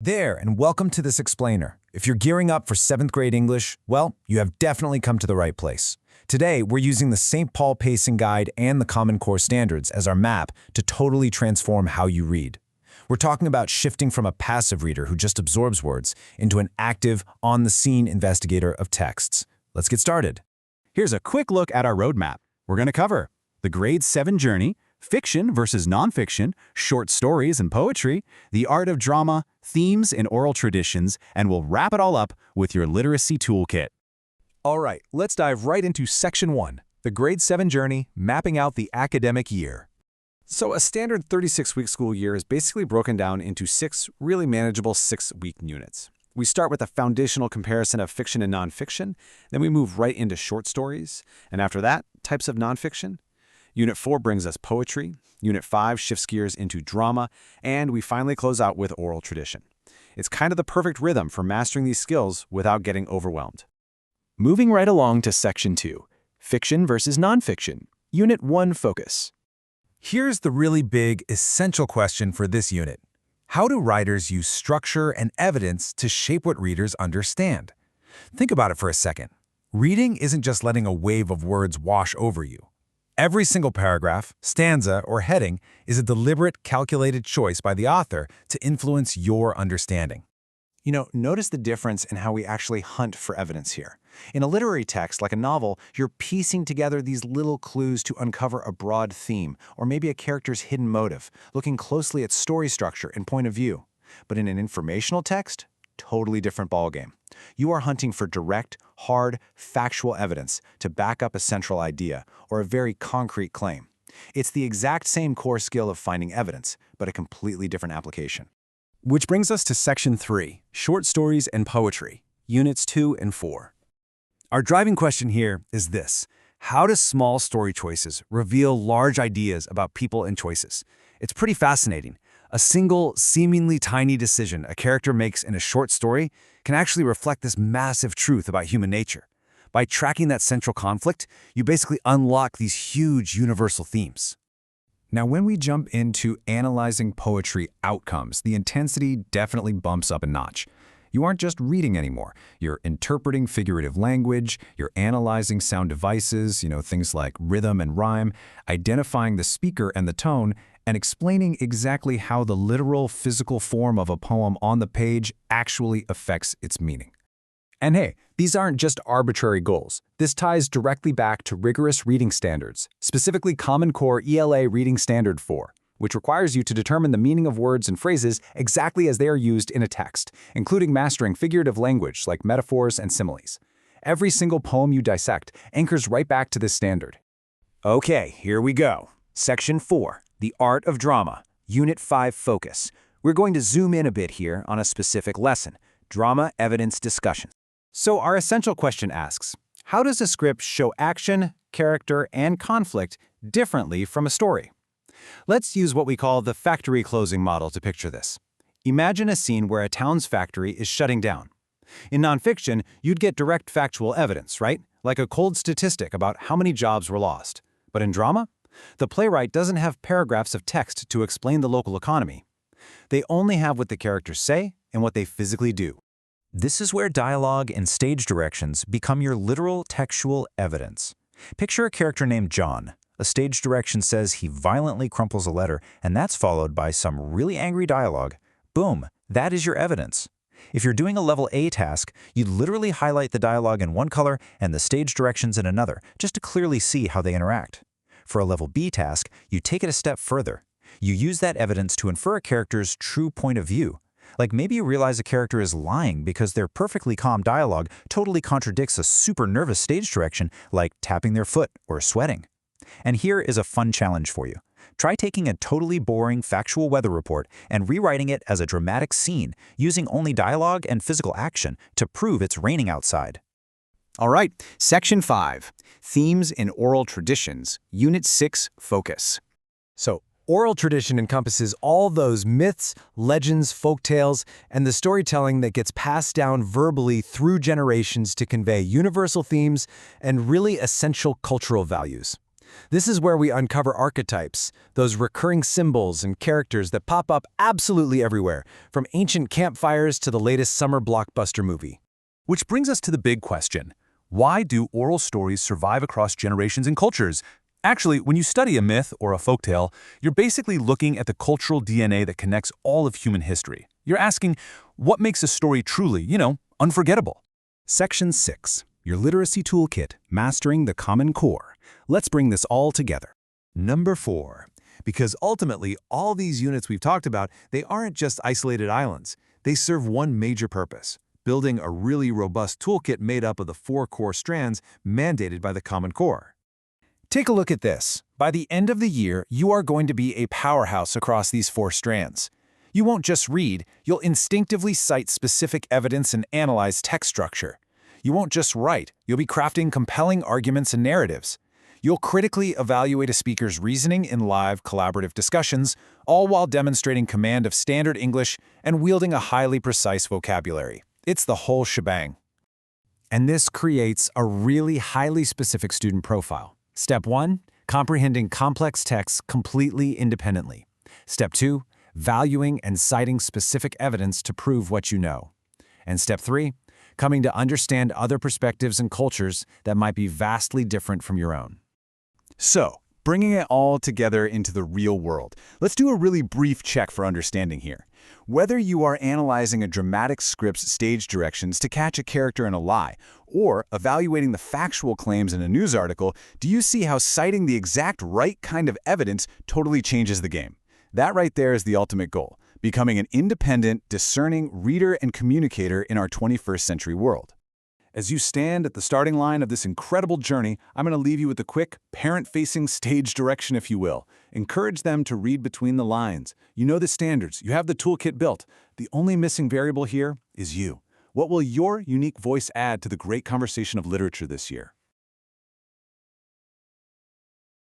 There, and welcome to this explainer. If you're gearing up for 7th grade English, well, you have definitely come to the right place. Today, we're using the St. Paul Pacing Guide and the Common Core Standards as our map to totally transform how you read. We're talking about shifting from a passive reader who just absorbs words into an active, on-the-scene investigator of texts. Let's get started. Here's a quick look at our roadmap. We're going to cover the Grade 7 journey, fiction versus nonfiction, short stories and poetry, the art of drama, themes and oral traditions, and we'll wrap it all up with your literacy toolkit. All right, let's dive right into Section 1, the Grade 7 journey, mapping out the academic year. So a standard 36-week school year is basically broken down into 6 really manageable 6-week units. We start with a foundational comparison of fiction and nonfiction, then we move right into short stories, and after that, types of nonfiction. Unit 4 brings us poetry, Unit 5 shifts gears into drama, and we finally close out with oral tradition. It's kind of the perfect rhythm for mastering these skills without getting overwhelmed. Moving right along to Section 2, Fiction versus Nonfiction, Unit 1 Focus. Here's the really big, essential question for this unit. How do writers use structure and evidence to shape what readers understand? Think about it for a second. Reading isn't just letting a wave of words wash over you. Every single paragraph, stanza, or heading is a deliberate, calculated choice by the author to influence your understanding. Notice the difference in how we actually hunt for evidence here. In a literary text, like a novel, you're piecing together these little clues to uncover a broad theme, or maybe a character's hidden motive, looking closely at story structure and point of view. But in an informational text, totally different ballgame. You are hunting for direct, hard, factual evidence to back up a central idea or a very concrete claim. It's the exact same core skill of finding evidence, but a completely different application. Which brings us to Section 3, Short Stories and Poetry, Units 2 and 4. Our driving question here is this: how do small story choices reveal large ideas about people and choices? It's pretty fascinating. A single, seemingly tiny decision a character makes in a short story can actually reflect this massive truth about human nature. By tracking that central conflict, you basically unlock these huge universal themes. Now, when we jump into analyzing poetry outcomes, the intensity definitely bumps up a notch. You aren't just reading anymore. You're interpreting figurative language, you're analyzing sound devices, things like rhythm and rhyme, identifying the speaker and the tone, and explaining exactly how the literal physical form of a poem on the page actually affects its meaning. And hey, these aren't just arbitrary goals. This ties directly back to rigorous reading standards, specifically Common Core ELA Reading Standard 4, which requires you to determine the meaning of words and phrases exactly as they are used in a text, including mastering figurative language like metaphors and similes. Every single poem you dissect anchors right back to this standard. Okay, here we go. Section 4, The Art of Drama, Unit 5 Focus. We're going to zoom in a bit here on a specific lesson, Drama Evidence Discussion. So our essential question asks, how does a script show action, character, and conflict differently from a story? Let's use what we call the factory closing model to picture this. Imagine a scene where a town's factory is shutting down. In nonfiction, you'd get direct factual evidence, right? Like a cold statistic about how many jobs were lost. But in drama, the playwright doesn't have paragraphs of text to explain the local economy. They only have what the characters say and what they physically do. This is where dialogue and stage directions become your literal textual evidence. Picture a character named John. A stage direction says he violently crumples a letter, and that's followed by some really angry dialogue. Boom, that is your evidence. If you're doing a level A task, you'd literally highlight the dialogue in one color and the stage directions in another, just to clearly see how they interact. For a level B task, you take it a step further. You use that evidence to infer a character's true point of view. Like maybe you realize a character is lying because their perfectly calm dialogue totally contradicts a super nervous stage direction like tapping their foot or sweating. And here is a fun challenge for you. Try taking a totally boring factual weather report and rewriting it as a dramatic scene using only dialogue and physical action to prove it's raining outside. All right, Section 5, Themes in Oral Traditions, Unit 6 Focus. So, oral tradition encompasses all those myths, legends, folktales, and the storytelling that gets passed down verbally through generations to convey universal themes and really essential cultural values. This is where we uncover archetypes, those recurring symbols and characters that pop up absolutely everywhere, from ancient campfires to the latest summer blockbuster movie. Which brings us to the big question. Why do oral stories survive across generations and cultures? Actually, when you study a myth or a folktale, you're basically looking at the cultural DNA that connects all of human history. You're asking, what makes a story truly, unforgettable? Section 6. Your Literacy Toolkit, Mastering the Common Core. Let's bring this all together. Number 4. Because ultimately, all these units we've talked about, they aren't just isolated islands. They serve one major purpose: building a really robust toolkit made up of the 4 core strands mandated by the Common Core. Take a look at this. By the end of the year, you are going to be a powerhouse across these 4 strands. You won't just read, you'll instinctively cite specific evidence and analyze text structure. You won't just write, you'll be crafting compelling arguments and narratives. You'll critically evaluate a speaker's reasoning in live, collaborative discussions, all while demonstrating command of standard English and wielding a highly precise vocabulary. It's the whole shebang. And this creates a really highly specific student profile. Step 1, comprehending complex texts completely independently. Step 2, valuing and citing specific evidence to prove what you know. And Step 3, coming to understand other perspectives and cultures that might be vastly different from your own. So, bringing it all together into the real world, let's do a really brief check for understanding here. Whether you are analyzing a dramatic script's stage directions to catch a character in a lie, or evaluating the factual claims in a news article, do you see how citing the exact right kind of evidence totally changes the game? That right there is the ultimate goal: becoming an independent, discerning reader and communicator in our 21st century world. As you stand at the starting line of this incredible journey, I'm going to leave you with a quick, parent-facing stage direction, if you will. Encourage them to read between the lines. You know the standards. You have the toolkit built. The only missing variable here is you. What will your unique voice add to the great conversation of literature this year?